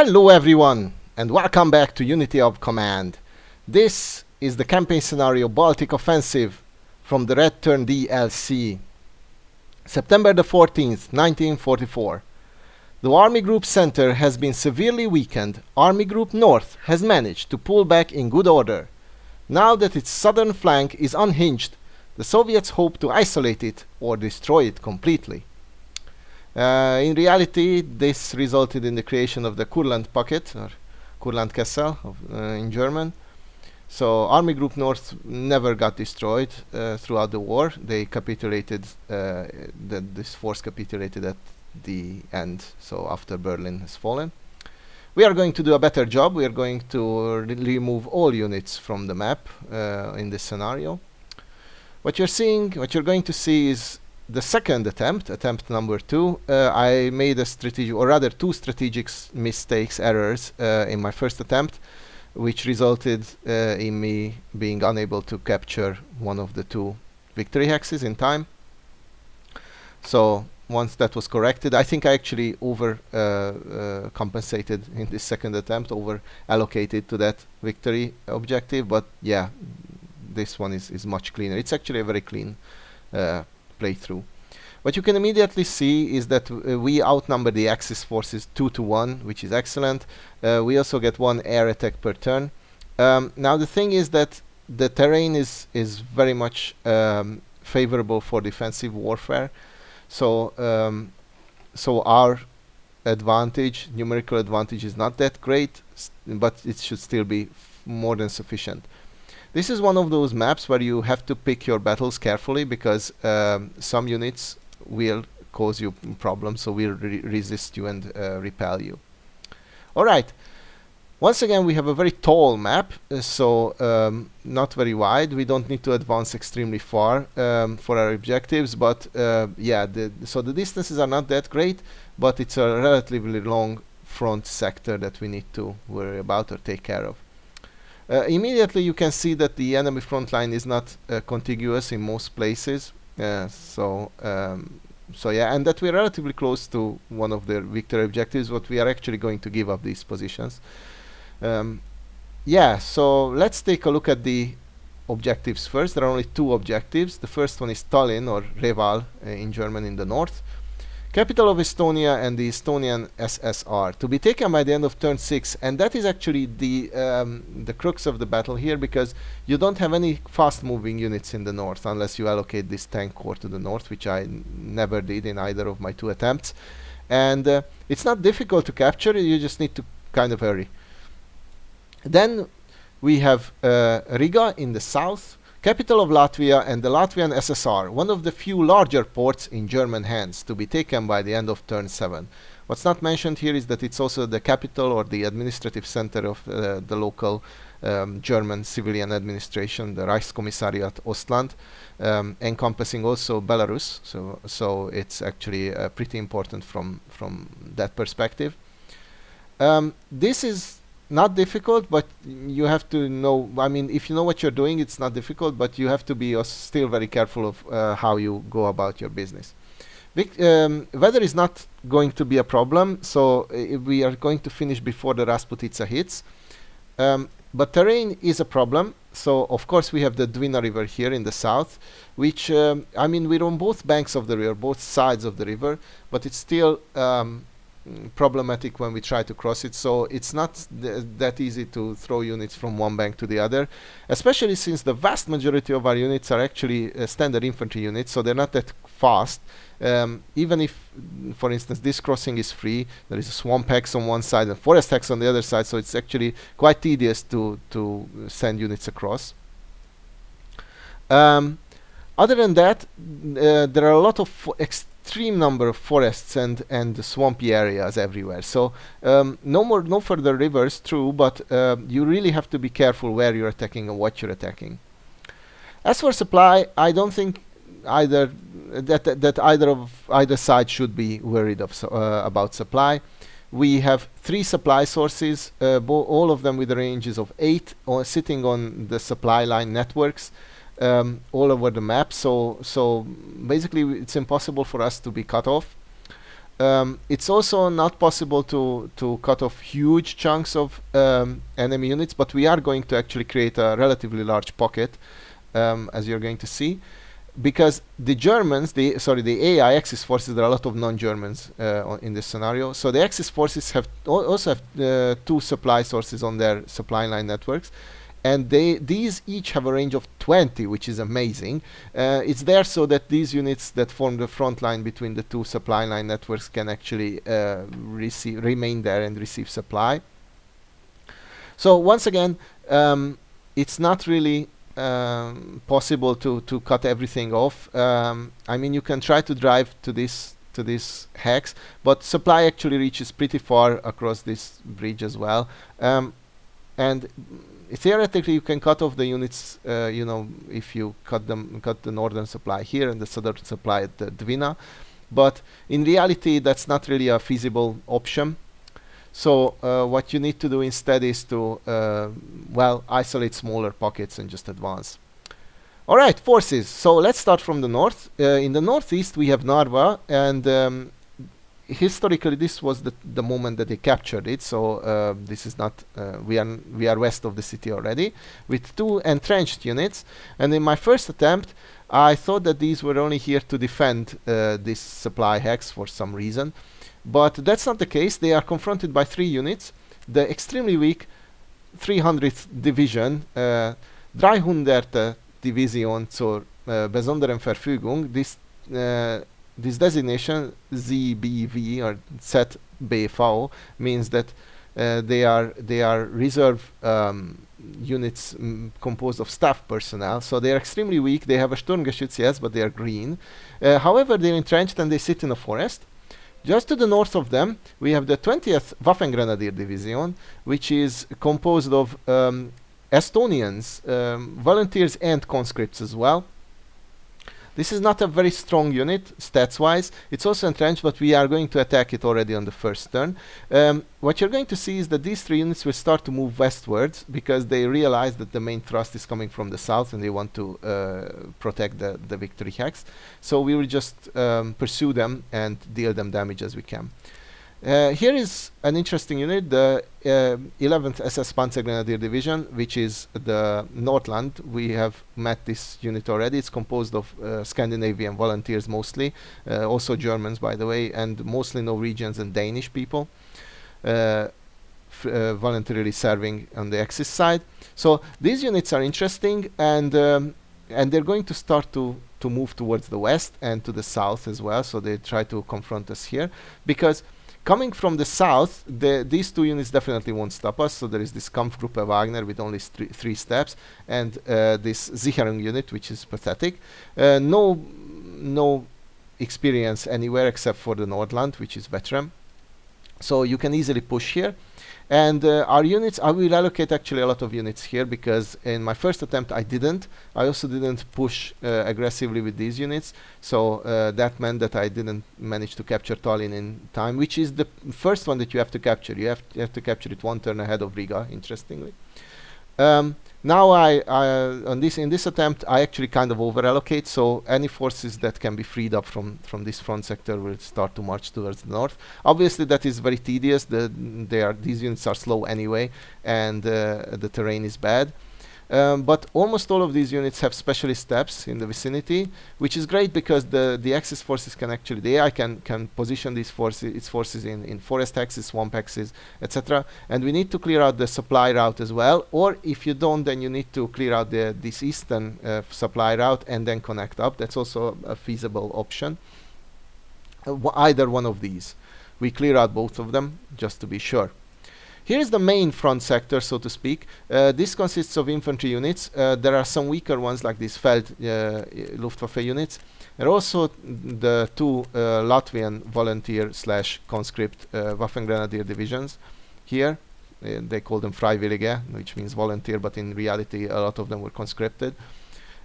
Hello everyone, and welcome back to Unity of Command. This is the campaign scenario Baltic Offensive from the Red Turn DLC. September the 14th, 1944. The Army Group Center has been severely weakened. Army Group North has managed to pull back in good order. Now that its southern flank is unhinged, the Soviets hope to isolate it or destroy it completely. In reality, this resulted in the creation of the Kurland Pocket, or Kurlandkessel in German. So Army Group North never got destroyed throughout the war. They capitulated, this force capitulated at the end, so after Berlin has fallen. We are going to do a better job. We are going to remove all units from the map in this scenario. What you're going to see is the second attempt number 2. I made a strategic, or rather two strategic errors in my first attempt, which resulted in me being unable to capture one of the two victory hexes in time. So once that was corrected, I think I actually compensated in this second attempt, over allocated to that victory objective. But yeah, this one is much cleaner. It's actually a very clean playthrough. What you can immediately see is that we outnumber the Axis forces 2-1, which is excellent. We also get one air attack per turn. Now the thing is that the terrain is very much favorable for defensive warfare. So our advantage, numerical advantage, is not that great, but it should still be more than sufficient. This is one of those maps where you have to pick your battles carefully, because some units will cause you problems, so will resist you and repel you. Alright, once again we have a very tall map, so not very wide. We don't need to advance extremely far for our objectives, but yeah, so the distances are not that great, but it's a relatively long front sector that we need to worry about or take care of. Immediately you can see that the enemy front line is not contiguous in most places, so yeah, and that we're relatively close to one of their victory objectives, but we are actually going to give up these positions. Yeah, so let's take a look at the objectives first. There are only two objectives. The first one is Tallinn, or Reval in German, in the north. Capital of Estonia and the Estonian SSR, to be taken by the end of turn 6, and that is actually the crux of the battle here, because you don't have any fast-moving units in the north unless you allocate this tank corps to the north, which I never did in either of my two attempts. And it's not difficult to capture, you just need to kind of hurry. Then we have Riga in the south, capital of Latvia and the Latvian SSR, one of the few larger ports in German hands, to be taken by the end of turn 7. What's not mentioned here is that it's also the capital, or the administrative center of the local German civilian administration, the Reichskommissariat Ostland, encompassing also Belarus, so it's actually pretty important from that perspective. This is not difficult, but you have to know, I mean, if you know what you're doing, it's not difficult, but you have to be still very careful of how you go about your business. Weather is not going to be a problem, so we are going to finish before the Rasputitsa hits. But terrain is a problem, so of course we have the Dwina River here in the south, which, I mean, we're on both banks of the river, both sides of the river, but it's still problematic when we try to cross it, so it's not that easy to throw units from one bank to the other, especially since the vast majority of our units are actually standard infantry units, so they're not that fast. Even if, for instance, this crossing is free, there is a swamp hex on one side and forest hex on the other side, so it's actually quite tedious to send units across. Other than that, there are a lot of extreme number of forests and swampy areas everywhere. So no further rivers, true, but you really have to be careful where you're attacking and what you're attacking. As for supply, I don't think either side should be worried about supply. We have 3 supply sources, all of them with ranges of 8, sitting on the supply line networks. All over the map, so basically it's impossible for us to be cut off. It's also not possible to cut off huge chunks of enemy units, but we are going to actually create a relatively large pocket, as you're going to see, because the Germans, the AI Axis forces, there are a lot of non-Germans in this scenario. So the Axis forces also have two supply sources on their supply line networks, and these each have a range of 20, which is amazing. It's there so that these units that form the front line between the two supply line networks can actually remain there and receive supply. So once again, it's not really possible to cut everything off. I mean, you can try to drive to this hex, but supply actually reaches pretty far across this bridge as well. And theoretically, you can cut off the units, if you cut the northern supply here and the southern supply at the Dvina. But in reality, that's not really a feasible option. So what you need to do instead is to, isolate smaller pockets and just advance. All right, forces. So let's start from the north. In the northeast, we have Narva, and historically, this was the moment that they captured it. So this is not. We are west of the city already, with two entrenched units. And in my first attempt, I thought that these were only here to defend this supply hex for some reason. But that's not the case. They are confronted by 3 units. The extremely weak 300th Division, 300. Division zur besonderen Verfügung. This designation, ZBV or ZBV, means that they are reserve units composed of staff personnel. So they are extremely weak. They have a Sturmgeschütz, yes, but they are green. However, they're entrenched and they sit in a forest. Just to the north of them, we have the 20th Waffengrenadier Division, which is composed of Estonians, volunteers and conscripts as well. This is not a very strong unit, stats-wise. It's also entrenched, but we are going to attack it already on the first turn. What you're going to see is that these 3 units will start to move westwards because they realize that the main thrust is coming from the south and they want to protect the victory hex. So we will just pursue them and deal them damage as we can. Here is an interesting unit, the 11th SS Panzergrenadier Division, which is the Nordland. We have met this unit already. It's composed of Scandinavian volunteers mostly, also Germans, by the way, and mostly Norwegians and Danish people voluntarily serving on the Axis side. So these units are interesting, and they're going to start to move towards the west and to the south as well. So they try to confront us here because coming from the south, these 2 units definitely won't stop us. So there is this Kampfgruppe Wagner with only 3 steps, and this Sicherung unit, which is pathetic. No experience anywhere except for the Nordland, which is veteran. So you can easily push here. And our units, I will allocate actually a lot of units here because in my first attempt I didn't. I also didn't push aggressively with these units. So that meant that I didn't manage to capture Tallinn in time, which is the first one that you have to capture. You have to capture it 1 turn ahead of Riga, interestingly. Now in this attempt I actually kind of over allocate, so any forces that can be freed up from this front sector will start to march towards the north. Obviously that is very tedious. These units are slow anyway, and the terrain is bad. But almost all of these units have specialist steps in the vicinity, which is great because the Axis forces can actually, the AI can position its forces in forest axis, swamp axis, etc. And we need to clear out the supply route as well. Or if you don't, then you need to clear out this eastern supply route and then connect up. That's also a feasible option. Either one of these. We clear out both of them just to be sure. Here is the main front sector, so to speak. This consists of infantry units. There are some weaker ones like these Feld Luftwaffe units. There are also the 2 Latvian volunteer / conscript Waffengrenadier divisions here. They call them Freiwillige, which means volunteer, but in reality a lot of them were conscripted.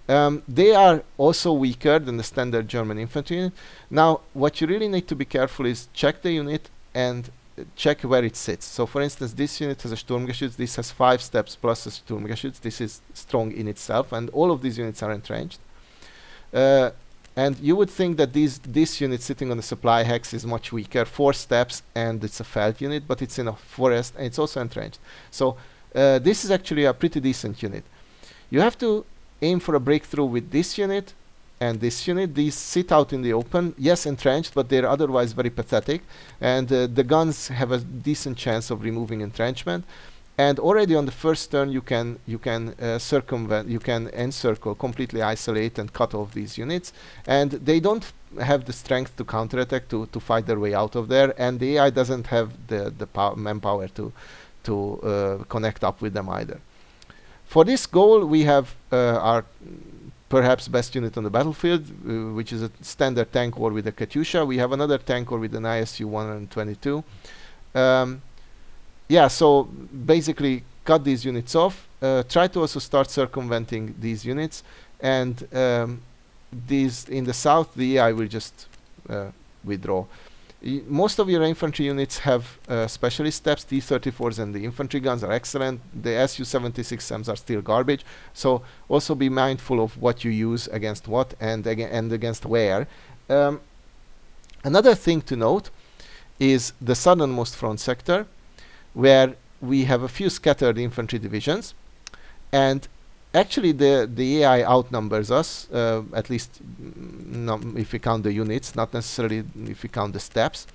They are also weaker than the standard German infantry unit. Now, what you really need to be careful is check the unit and check where it sits. So for instance, this unit has a Sturmgeschütz. This has 5 steps plus a Sturmgeschütz. This is strong in itself, and all of these units are entrenched. And you would think that this unit sitting on the supply hex is much weaker, 4 steps, and it's a felt unit, but it's in a forest and it's also entrenched. So this is actually a pretty decent unit. You have to aim for a breakthrough with this unit and this unit. These sit out in the open, yes, entrenched, but they're otherwise very pathetic, and the guns have a decent chance of removing entrenchment. And already on the first turn you can circumvent, you can encircle, completely isolate and cut off these units, and they don't have the strength to counterattack, to fight their way out of there, and the AI doesn't have the manpower to connect up with them either. For this goal we have our perhaps best unit on the battlefield, which is a standard tank war with a Katyusha. We have another tank war with an ISU 122. Yeah, so basically cut these units off, try to also start circumventing these units, and these in the south the AI will just withdraw. Most of your infantry units have specialist steps. T-34s and the infantry guns are excellent. The Su-76Ms are still garbage, so also be mindful of what you use against what and against where. Another thing to note is the southernmost front sector, where we have a few scattered infantry divisions, and actually the AI outnumbers us, at least if we count the units, not necessarily if we count the steps.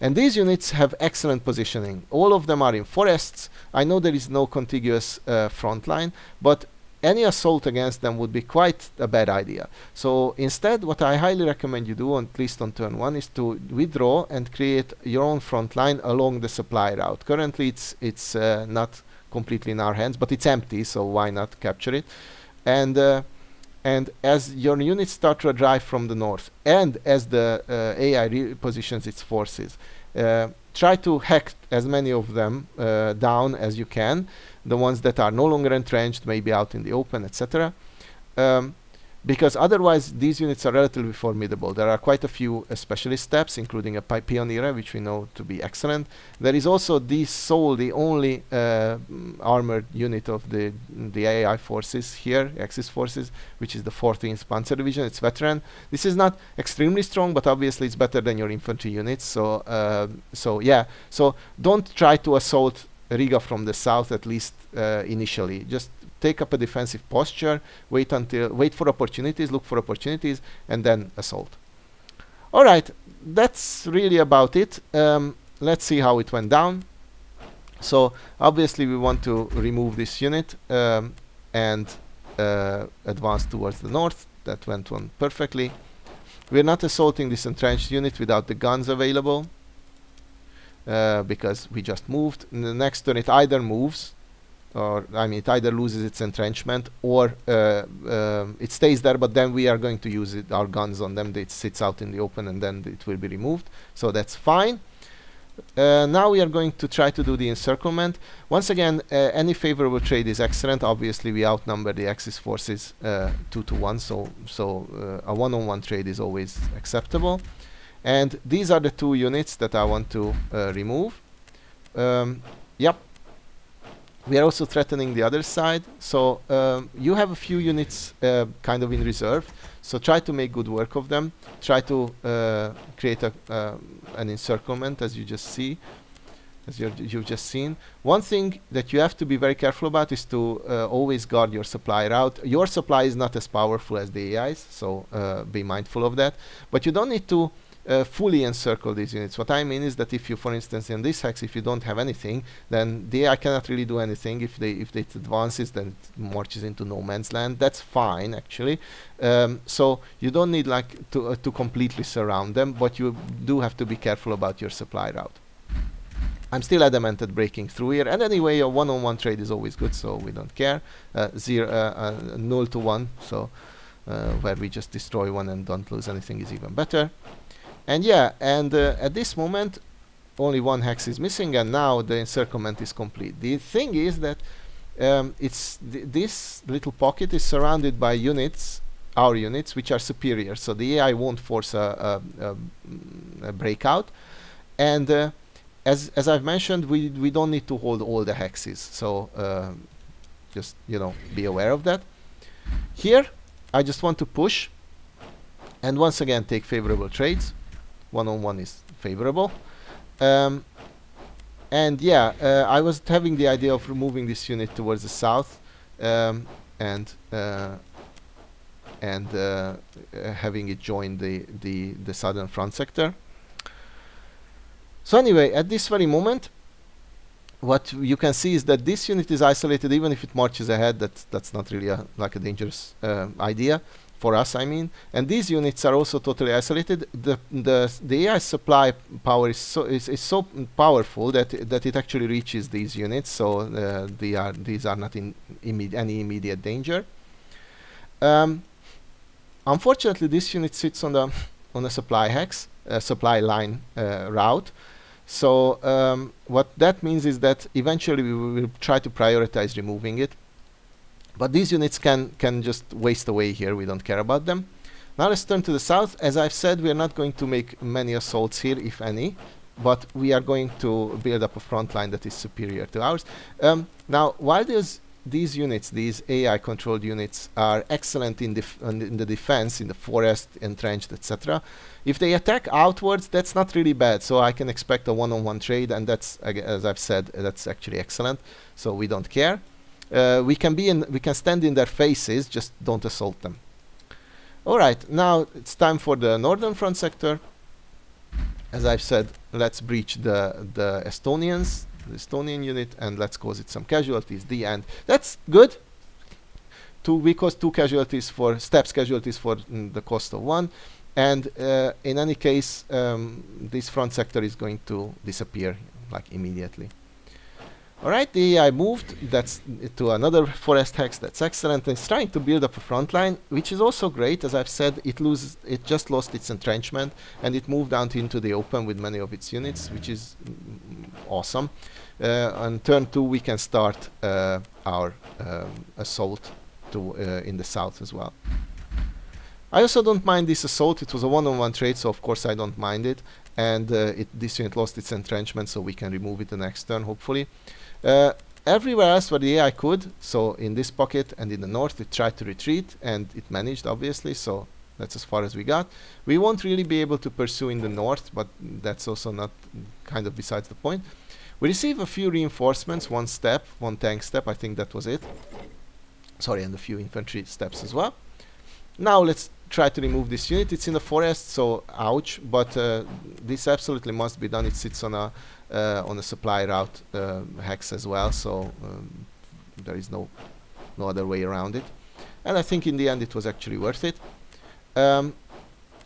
And these units have excellent positioning. All of them are in forests. I know there is no contiguous front line, but any assault against them would be quite a bad idea. So instead, what I highly recommend you do, at least on turn 1, is to withdraw and create your own front line along the supply route. Currently it's not completely in our hands, but it's empty, so why not capture it? And as your units start to drive from the north, and as the AI repositions its forces, try to hack as many of them down as you can, the ones that are no longer entrenched, maybe out in the open, etc. Because otherwise these units are relatively formidable. There are quite a few specialist steps, including a Pioneer, which we know to be excellent. There is also the only armored unit of the AI forces here, Axis forces, which is the 14th Panzer Division. It's veteran. This is not extremely strong, but obviously it's better than your infantry units. So yeah. So don't try to assault Riga from the south, at least initially. Just take up a defensive posture, wait for opportunities, look for opportunities, and then assault. All right, that's really about it. Let's see how it went down. So obviously we want to remove this unit and advance towards the north. That went on perfectly. We're not assaulting this entrenched unit without the guns available, because we just moved. In the next turn it either moves, or it either loses its entrenchment, or it stays there, but then we are going to use our guns on them. It sits out in the open and then it will be removed, so that's fine. Now we are going to try to do the encirclement. Once again, any favorable trade is excellent. Obviously we outnumber the Axis forces 2 to 1, so a one-on-one trade is always acceptable. And these are the 2 units that I want to remove. Yep. We are also threatening the other side, so you have a few units kind of in reserve, so try to make good work of them. Try to create an encirclement, as you just see, as you've just seen. One thing that you have to be very careful about is to always guard your supply route. Your supply is not as powerful as the AI's, so be mindful of that. But you don't need to fully encircle these units. What I mean is that if you, for instance, in this hex, if you don't have anything, then the AI cannot really do anything. If it advances, then it marches into no man's land. That's fine, actually. So you don't need to completely surround them, but you do have to be careful about your supply route. I'm still adamant at breaking through here, and anyway, a one-on-one trade is always good, so we don't care. 0 to 1, so where we just destroy one and don't lose anything is even better. And yeah, and at this moment only one hex is missing, and now the encirclement is complete. The thing is that this little pocket is surrounded by units, our units, which are superior, so the AI won't force a breakout. And as I've mentioned, we don't need to hold all the hexes, so just be aware of that. Here I just want to push and once again take favorable trades. 1-on-1 is favorable. Um, and yeah, I was having the idea of removing this unit towards the south, um, and having it join the southern front sector. So anyway, at this very moment, what you can see is that this unit is isolated. Even if it marches ahead, that's not really like a dangerous idea for us, I mean. And these units are also totally isolated. The AI supply power is so powerful that it actually reaches these units. So these are not in any immediate danger. Unfortunately, this unit sits on a supply hex, supply line route. So what that means is that eventually we will try to prioritize removing it. But these units can just waste away here. We don't care about them. Now let's turn to the south. As I've said, we are not going to make many assaults here, if any. But we are going to build up a front line that is superior to ours. Now, while these units, these AI-controlled units, are excellent in the defense, in the forest, entrenched, etc. If they attack outwards, that's not really bad. So I can expect a one-on-one trade, and that's, as I've said, that's actually excellent. So we don't care. We can stand in their faces, just don't assault them. All right, now it's time for the northern front sector. As I've said, let's breach the Estonians, the Estonian unit, and let's cause it some casualties. The end. That's good. We cause 2 casualties for casualties for the cost of 1, and in any case, this front sector is going to disappear like immediately. All right, the AI moved. That's to another forest hex. That's excellent. It's trying to build up a front line, which is also great. As I've said, it just lost its entrenchment, and it moved out into the open with many of its units, which is awesome. On turn 2, we can start our assault in the south as well. I also don't mind this assault. It was a one-on-one trade, so of course I don't mind it. And this unit lost its entrenchment, so we can remove it the next turn, hopefully. Everywhere else where the AI could, so in this pocket and in the north, it tried to retreat, and it managed, obviously, so that's as far as we got. We won't really be able to pursue in the north, but that's also not kind of besides the point. We receive a few reinforcements, one tank step, I think that was it. Sorry, and a few infantry steps as well. Now let's try to remove this unit. It's in the forest, so ouch, but this absolutely must be done. It sits on a supply route hex as well, so there is no other way around it. And I think in the end it was actually worth it.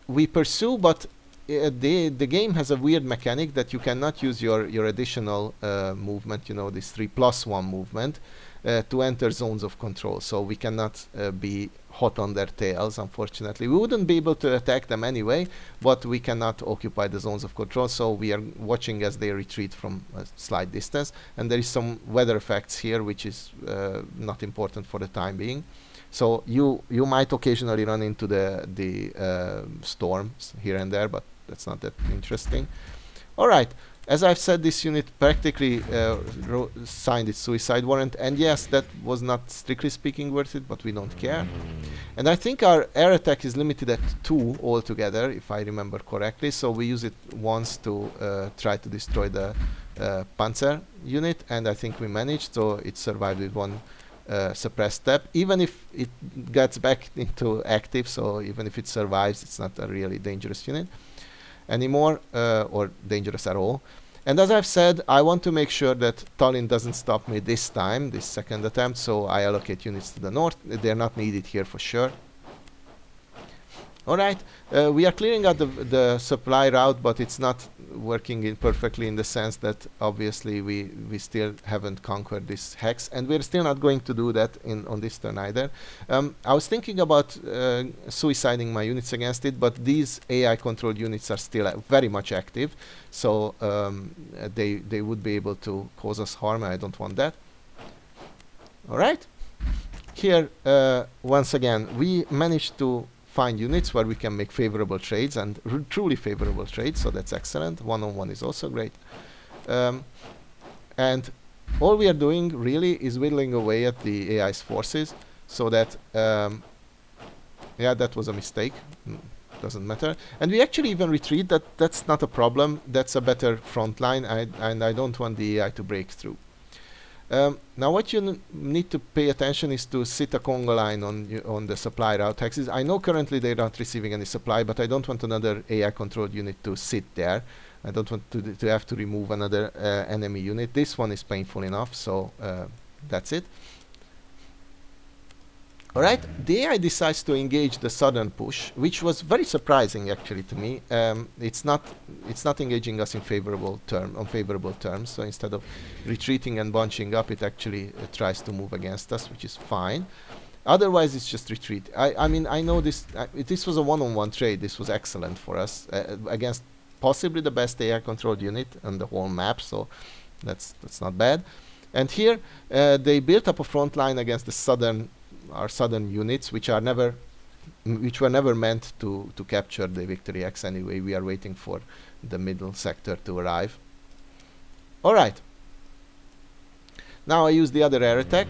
We pursue, but the game has a weird mechanic that you cannot use your additional movement, you know, this 3+1 movement, to enter zones of control. So we cannot be hot on their tails, unfortunately. We wouldn't be able to attack them anyway, but we cannot occupy the zones of control, so we are watching as they retreat from a slight distance. And there is some weather effects here, which is not important for the time being. So you might occasionally run into the storms here and there, but that's not that interesting. All right. As I've said, this unit practically signed its suicide warrant, and yes, that was not strictly speaking worth it, but we don't care. And I think our air attack is limited at 2 altogether, if I remember correctly, so we use it once to try to destroy the Panzer unit, and I think we managed, so it survived with 1 suppressed step, even if it gets back into active, so even if it survives, it's not a really dangerous unit anymore, or dangerous at all. And as I've said, I want to make sure that Tallinn doesn't stop me this time, this second attempt, so I allocate units to the north. They're not needed here for sure. Alright, we are clearing out the supply route, but it's not working perfectly in the sense that obviously we still haven't conquered this hex, and we're still not going to do that on this turn either. I was thinking about suiciding my units against it, but these AI controlled units are still very much active, so they would be able to cause us harm, and I don't want that. Alright, here once again we managed to find units where we can make favorable trades, and truly favorable trades, so that's excellent. One-on-one is also great. And all we are doing really is whittling away at the AI's forces, so that yeah, that was a mistake. doesn't matter. And we actually even retreat. That's not a problem. That's a better front line, and I don't want the AI to break through. Now what you need to pay attention is to sit a Congo line on the supply route axis. I know currently they're not receiving any supply, but I don't want another AI controlled unit to sit there. I don't want to have to remove another enemy unit. This one is painful enough, so that's it. Alright, the AI decides to engage the southern push, which was very surprising actually to me. It's not engaging us in favorable terms. So instead of retreating and bunching up, it actually tries to move against us, which is fine. Otherwise, it's just retreat. I mean, I know this. This was a one-on-one trade. This was excellent for us against possibly the best AI controlled unit on the whole map. So that's not bad. And here they built up a front line against the our southern units, which were never meant to capture the victory X anyway. We are waiting for the middle sector to arrive. All right. Now I use the other air attack.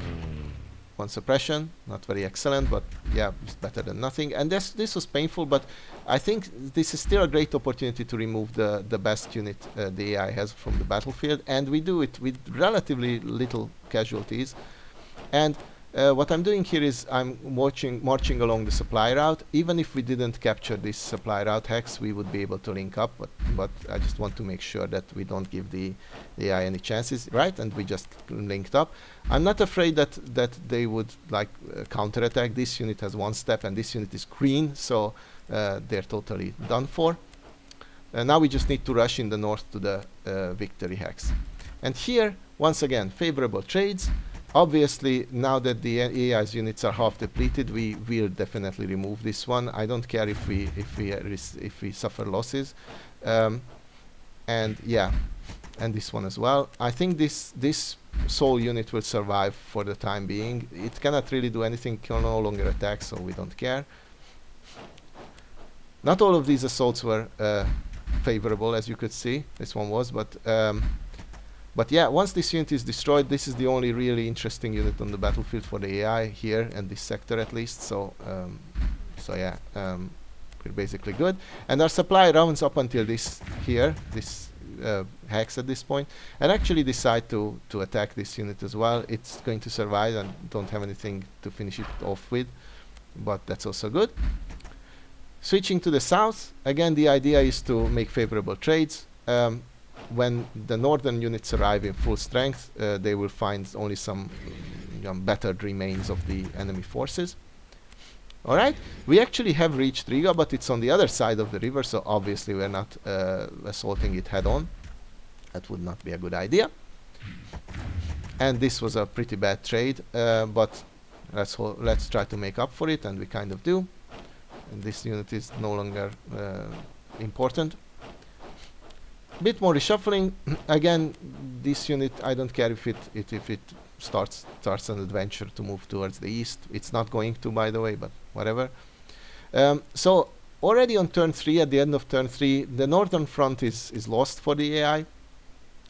One suppression, not very excellent, but yeah, it's better than nothing. And this was painful, but I think this is still a great opportunity to remove the best unit the AI has from the battlefield, and we do it with relatively little casualties. And what I'm doing here is I'm marching along the supply route. Even if we didn't capture this supply route hex, we would be able to link up, but I just want to make sure that we don't give the AI any chances, right? And we just linked up. I'm not afraid that they would like counterattack. This unit has one step and this unit is green, so they're totally done for. Now we just need to rush in the north to the victory hex. And here, once again, favorable trades. Obviously, now that the AI's units are half depleted, we will definitely remove this one. I don't care if we suffer losses, and yeah, and this one as well. I think this soul unit will survive for the time being. It cannot really do anything, can no longer attack, so we don't care. Not all of these assaults were favorable, as you could see. This one was, but yeah, once this unit is destroyed, this is the only really interesting unit on the battlefield for the AI here, and this sector at least. So, yeah, we're basically good. And our supply rounds up until this hex at this point, and actually decide to attack this unit as well. It's going to survive and don't have anything to finish it off with, but that's also good. Switching to the south, again, the idea is to make favorable trades. When the northern units arrive in full strength, they will find only some battered remains of the enemy forces. Alright, we actually have reached Riga, but it's on the other side of the river, so obviously we're not assaulting it head on. That would not be a good idea. And this was a pretty bad trade, but let's try to make up for it, and we kind of do. And this unit is no longer important. Bit more reshuffling. Again, this unit, I don't care if it starts an adventure to move towards the east. It's not going to, by the way, but whatever. So already on turn 3, at the end of turn 3, the northern front is lost for the AI.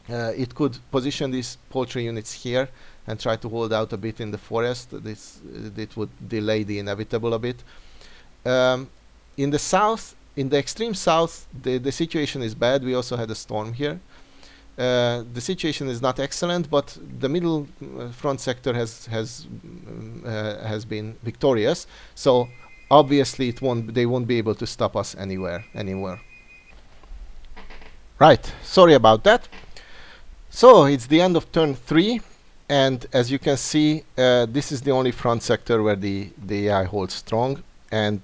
It could position these poultry units here and try to hold out a bit in the forest. It would delay the inevitable a bit. In the south, in the extreme south, the situation is bad. We also had a storm here. The situation is not excellent, but the middle front sector has been victorious. So obviously, they won't be able to stop us anywhere. Right. Sorry about that. So it's the end of turn 3, and as you can see, this is the only front sector where the AI holds strong, and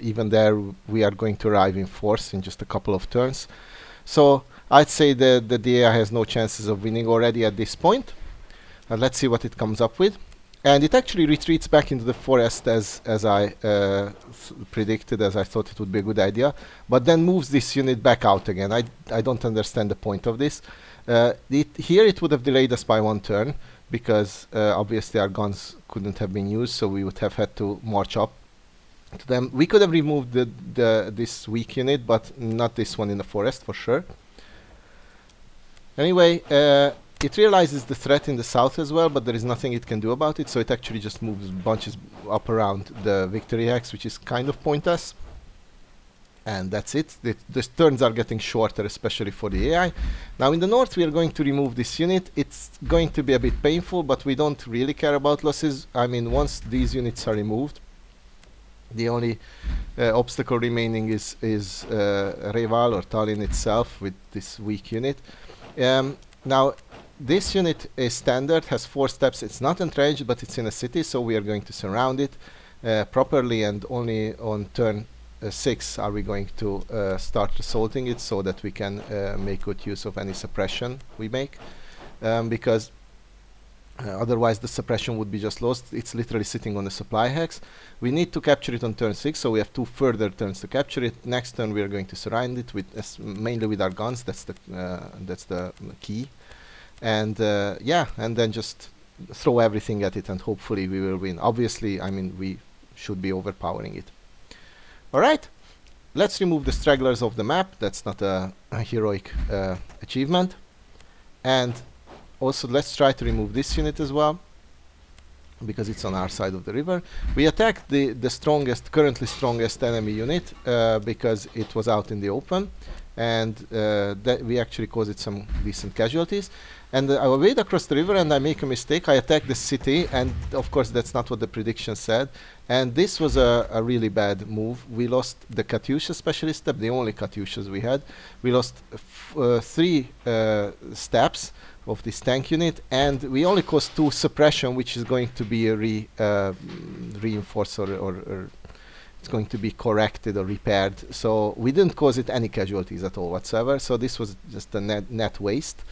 even there we are going to arrive in force in just a couple of turns. So I'd say that the AI has no chances of winning already at this point. And let's see what it comes up with. And it actually retreats back into the forest as I predicted, as I thought it would be a good idea, but then moves this unit back out again. I don't understand the point of this. Here it would have delayed us by 1 turn, because obviously our guns couldn't have been used, so we would have had to march up to them. We could have removed this weak unit, but not this one in the forest for sure. Anyway, it realizes the threat in the south as well, but there is nothing it can do about it, so it actually just moves bunches up around the victory hex, which is kind of pointless. And that's it. The turns are getting shorter, especially for the AI. Now in the north we are going to remove this unit. It's going to be a bit painful, but we don't really care about losses. I mean, once these units are removed, the only obstacle remaining is Reval or Tallinn itself with this weak unit. Now this unit is standard, has 4 steps. It's not entrenched, but it's in a city, so we are going to surround it properly, and only on turn 6 are we going to start assaulting it, so that we can make good use of any suppression we make, because otherwise the suppression would be just lost. It's literally sitting on the supply hex. We need to capture it on turn 6, so we have 2 further turns to capture it. Next turn we are going to surround it with mainly with our guns. That's the key. And yeah, and then just throw everything at it, and hopefully we will win. Obviously, I mean, we should be overpowering it. Alright, let's remove the stragglers of the map. That's not a heroic achievement. And also let's try to remove this unit as well, because it's on our side of the river. We attacked the currently strongest enemy unit because it was out in the open, and that we actually caused it some decent casualties. And I wade across the river and I make a mistake. I attack the city, and of course that's not what the prediction said. And this was a really bad move. We lost the Katyusha specialist step, the only Katyushas we had. We lost 3 steps of this tank unit, and we only caused 2 suppression, which is going to be a reinforced or it's going to be corrected or repaired. So we didn't cause it any casualties at all whatsoever. So this was just a net waste.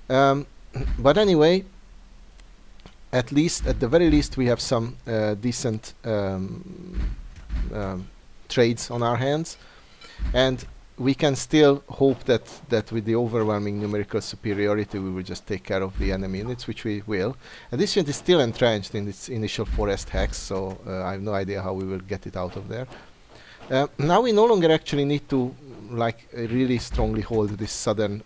But anyway, at the very least we have some decent trades on our hands, and we can still hope that with the overwhelming numerical superiority we will just take care of the enemy units, which we will. And this unit is still entrenched in its initial forest hex, so I have no idea how we will get it out of there. Now we no longer actually need to really strongly hold this southern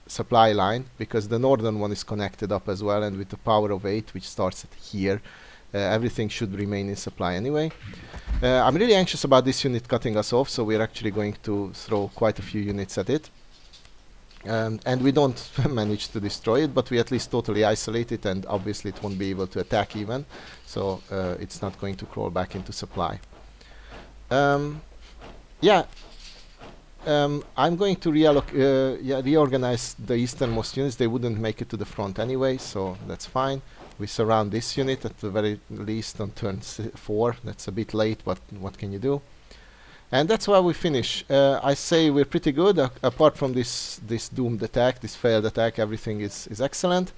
supply line, because the northern one is connected up as well, and with the power of 8, which starts at here, everything should remain in supply anyway. I'm really anxious about this unit cutting us off, so we're actually going to throw quite a few units at it. And we don't manage to destroy it, but we at least totally isolate it, and obviously it won't be able to attack even, so it's not going to crawl back into supply. Yeah. I'm going to reorganize the easternmost units. They wouldn't make it to the front anyway, so that's fine. We surround this unit at the very least on turn 4. That's a bit late, but what can you do? And that's why we finish. I say we're pretty good, apart from this doomed attack, this failed attack. Everything is excellent.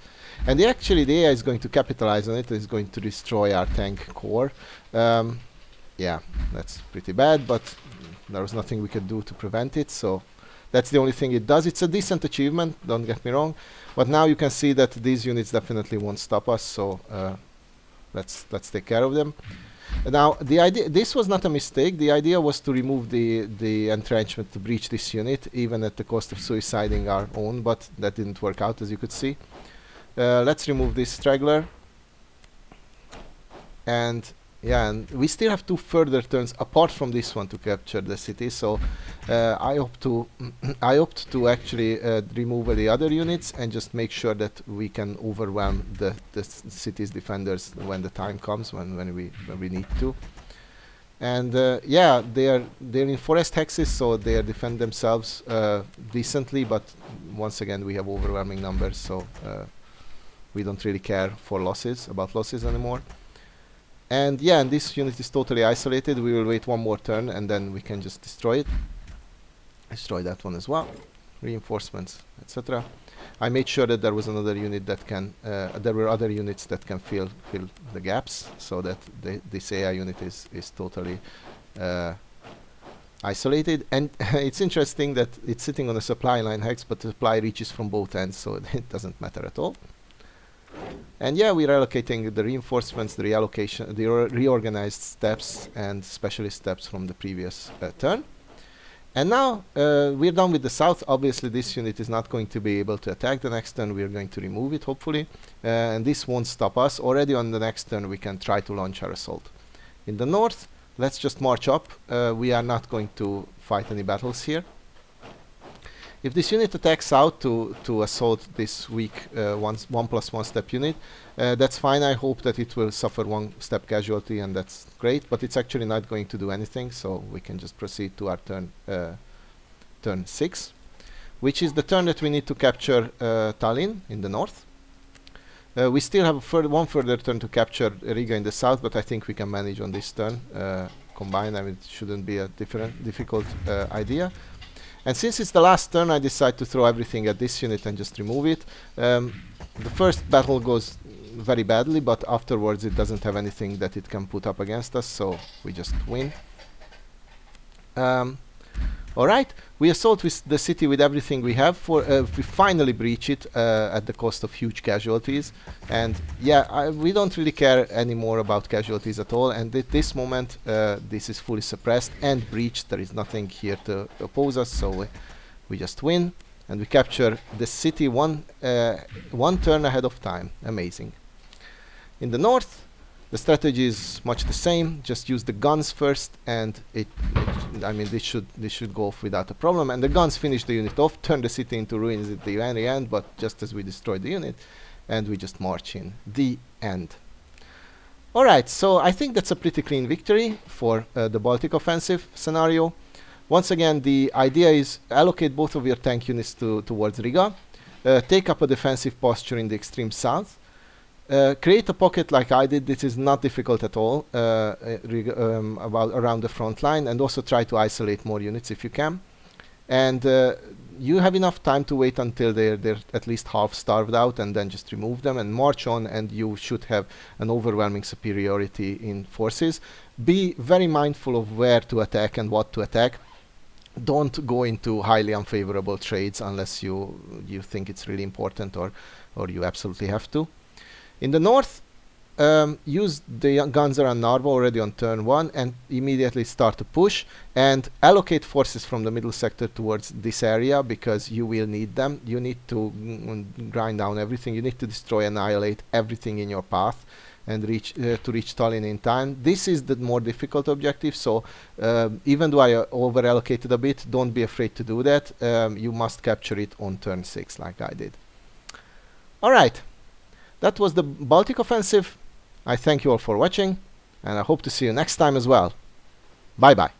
And the AI is going to capitalize on it. It's going to destroy our tank core. Yeah, that's pretty bad, but there was nothing we could do to prevent it, so that's the only thing it does. It's a decent achievement, don't get me wrong, but now you can see that these units definitely won't stop us, so let's take care of them. Now the idea, this was not a mistake. The idea was to remove the entrenchment, to breach this unit, even at the cost of suiciding our own, but that didn't work out, as you could see. Let's remove this straggler, and yeah, and we still have 2 further turns apart from this one to capture the city. So I opt to actually remove the other units and just make sure that we can overwhelm the city's defenders when the time comes, when we need to. And yeah, they're in forest hexes, so they defend themselves decently. But once again, we have overwhelming numbers, so we don't really care about losses anymore. And yeah, and this unit is totally isolated. We will wait 1 more turn, and then we can just destroy it. Destroy that one as well. Reinforcements, etc. I made sure that there was another unit that can. There were other units that can fill the gaps, so that this AI unit is totally isolated. And it's interesting that it's sitting on a supply line hex, but the supply reaches from both ends, so it doesn't matter at all. And yeah, we're allocating the reinforcements, the reallocation, the reorganized steps and specialist steps from the previous turn. And now we're done with the south. Obviously this unit is not going to be able to attack the next turn. We're going to remove it, hopefully. And this won't stop us. Already on the next turn we can try to launch our assault. In the north, let's just march up. We are not going to fight any battles here. If this unit attacks out to assault this weak 1+1 step unit, that's fine. I hope that it will suffer 1 step casualty, and that's great, but it's actually not going to do anything, so we can just proceed to our turn 6, which is the turn that we need to capture Tallinn in the north. We still have one further turn to capture Riga in the south, but I think we can manage on this turn combined. I mean, it shouldn't be a difficult idea. And since it's the last turn, I decide to throw everything at this unit and just remove it. The first battle goes very badly, but afterwards it doesn't have anything that it can put up against us, so we just win. Alright, we assault with the city with everything we have. We finally breach it at the cost of huge casualties. And yeah, we don't really care anymore about casualties at all. And at this moment, this is fully suppressed and breached. There is nothing here to oppose us, so we just win. And we capture the city one turn ahead of time. Amazing. In the north, the strategy is much the same. Just use the guns first, and I mean, this should go off without a problem. And the guns finish the unit off, turn the city into ruins at the very end. But just as we destroy the unit, and we just march in. The end. All right. So I think that's a pretty clean victory for the Baltic Offensive scenario. Once again, the idea is allocate both of your tank units towards Riga, take up a defensive posture in the extreme south. Create a pocket like I did. This is not difficult at all around the front line, and also try to isolate more units if you can. And you have enough time to wait until they're at least half starved out, and then just remove them and march on, and you should have an overwhelming superiority in forces. Be very mindful of where to attack and what to attack. Don't go into highly unfavorable trades unless you think it's really important or you absolutely have to. In the north, use the guns around Narva already on turn 1 and immediately start to push, and allocate forces from the middle sector towards this area because you will need them. You need to grind down everything. You need to annihilate everything in your path and reach Tallinn in time. This is the more difficult objective, so even though I over allocated a bit, don't be afraid to do that. You must capture it on turn 6 like I did. Alright. That was the Baltic Offensive. I thank you all for watching, and I hope to see you next time as well. Bye bye.